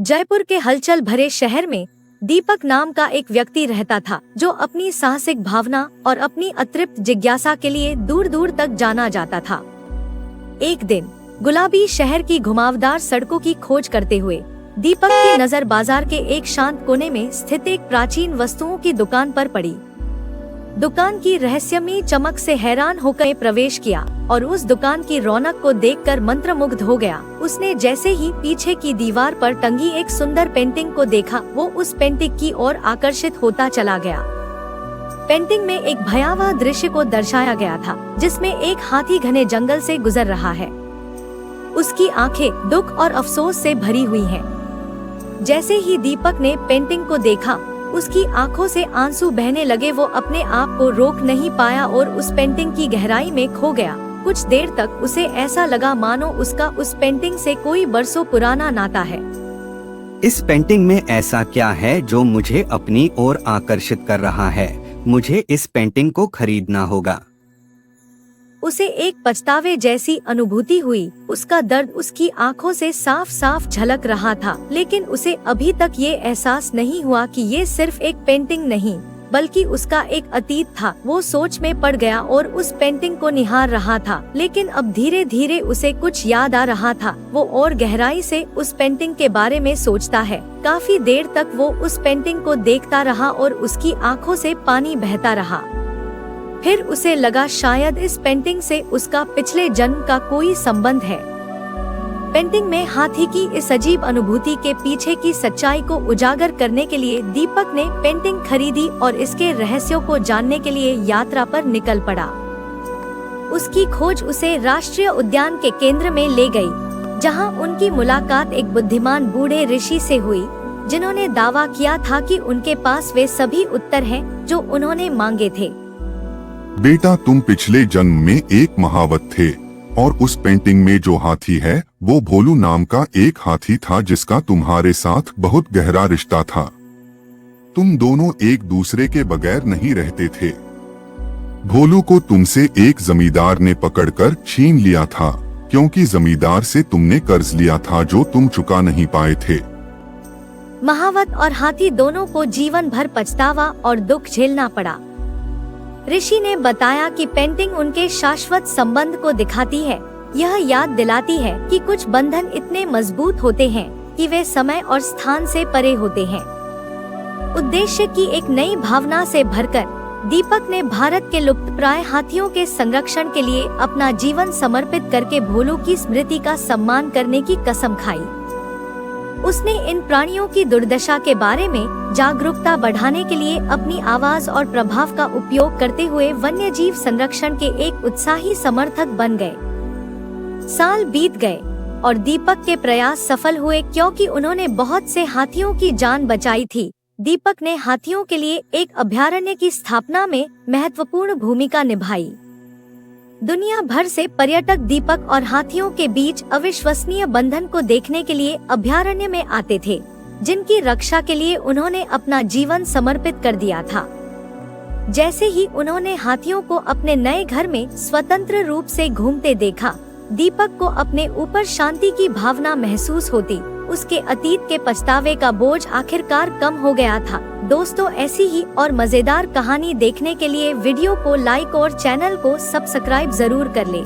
जयपुर के हलचल भरे शहर में दीपक नाम का एक व्यक्ति रहता था, जो अपनी साहसिक भावना और अपनी अतृप्त जिज्ञासा के लिए दूर दूर तक जाना जाता था। एक दिन गुलाबी शहर की घुमावदार सड़कों की खोज करते हुए दीपक की नजर बाजार के एक शांत कोने में स्थित एक प्राचीन वस्तुओं की दुकान पर पड़ी। दुकान की रहस्यमयी चमक से हैरान होकर प्रवेश किया और उस दुकान की रौनक को देखकर मंत्रमुग्ध हो गया। उसने जैसे ही पीछे की दीवार पर टंगी एक सुंदर पेंटिंग को देखा, वो उस पेंटिंग की ओर आकर्षित होता चला गया। पेंटिंग में एक भयावह दृश्य को दर्शाया गया था, जिसमें एक हाथी घने जंगल से गुजर रहा है। उसकी आंखें दुख और अफसोस से भरी हुई हैं। जैसे ही दीपक ने पेंटिंग को देखा, उसकी आंखों से आंसू बहने लगे। वो अपने आप को रोक नहीं पाया और उस पेंटिंग की गहराई में खो गया। कुछ देर तक उसे ऐसा लगा मानो उसका उस पेंटिंग से कोई बरसों पुराना नाता है। इस पेंटिंग में ऐसा क्या है जो मुझे अपनी ओर आकर्षित कर रहा है? मुझे इस पेंटिंग को खरीदना होगा। उसे एक पछतावे जैसी अनुभूति हुई। उसका दर्द उसकी आंखों से साफ साफ झलक रहा था, लेकिन उसे अभी तक ये एहसास नहीं हुआ कि ये सिर्फ एक पेंटिंग नहीं, बल्कि उसका एक अतीत था। वो सोच में पड़ गया और उस पेंटिंग को निहार रहा था, लेकिन अब धीरे धीरे उसे कुछ याद आ रहा था। वो और गहराई से उस पेंटिंग के बारे में सोचता है। काफी देर तक वो उस पेंटिंग को देखता रहा और उसकी आंखों से पानी बहता रहा। फिर उसे लगा शायद इस पेंटिंग से उसका पिछले जन्म का कोई संबंध है। पेंटिंग में हाथी की इस अजीब अनुभूति के पीछे की सच्चाई को उजागर करने के लिए दीपक ने पेंटिंग खरीदी और इसके रहस्यों को जानने के लिए यात्रा पर निकल पड़ा। उसकी खोज उसे राष्ट्रीय उद्यान के केंद्र में ले गई, जहां उनकी मुलाकात एक बुद्धिमान बूढ़े ऋषि से हुई, जिन्होंने दावा किया था कि उनके पास वे सभी उत्तर हैं जो उन्होंने मांगे थे। बेटा, तुम पिछले जन्म में एक महावत थे और उस पेंटिंग में जो हाथी है वो भोलू नाम का एक हाथी था, जिसका तुम्हारे साथ बहुत गहरा रिश्ता था। तुम दोनों एक दूसरे के बगैर नहीं रहते थे। भोलू को तुमसे एक जमींदार ने पकड़कर छीन लिया था, क्योंकि जमींदार से तुमने कर्ज लिया था जो तुम चुका नहीं पाए थे। महावत और हाथी दोनों को जीवन भर पछतावा और दुख झेलना पड़ा। ऋषि ने बताया कि पेंटिंग उनके शाश्वत संबंध को दिखाती है। यह याद दिलाती है कि कुछ बंधन इतने मजबूत होते हैं कि वे समय और स्थान से परे होते हैं। उद्देश्य की एक नई भावना से भरकर दीपक ने भारत के लुप्तप्राय हाथियों के संरक्षण के लिए अपना जीवन समर्पित करके भोलू की स्मृति का सम्मान करने की कसम खाई। उसने इन प्राणियों की दुर्दशा के बारे में जागरूकता बढ़ाने के लिए अपनी आवाज और प्रभाव का उपयोग करते हुए वन्यजीव संरक्षण के एक उत्साही समर्थक बन गए। साल बीत गए और दीपक के प्रयास सफल हुए, क्योंकि उन्होंने बहुत से हाथियों की जान बचाई थी। दीपक ने हाथियों के लिए एक अभयारण्य की स्थापना में महत्वपूर्ण भूमिका निभाई। दुनिया भर से पर्यटक दीपक और हाथियों के बीच अविश्वसनीय बंधन को देखने के लिए अभयारण्य में आते थे, जिनकी रक्षा के लिए उन्होंने अपना जीवन समर्पित कर दिया था। जैसे ही उन्होंने हाथियों को अपने नए घर में स्वतंत्र रूप से घूमते देखा, दीपक को अपने ऊपर शांति की भावना महसूस होती। उसके अतीत के पछतावे का बोझ आखिरकार कम हो गया था। दोस्तों, ऐसी ही और मजेदार कहानी देखने के लिए वीडियो को लाइक और चैनल को सब्सक्राइब जरूर कर लें।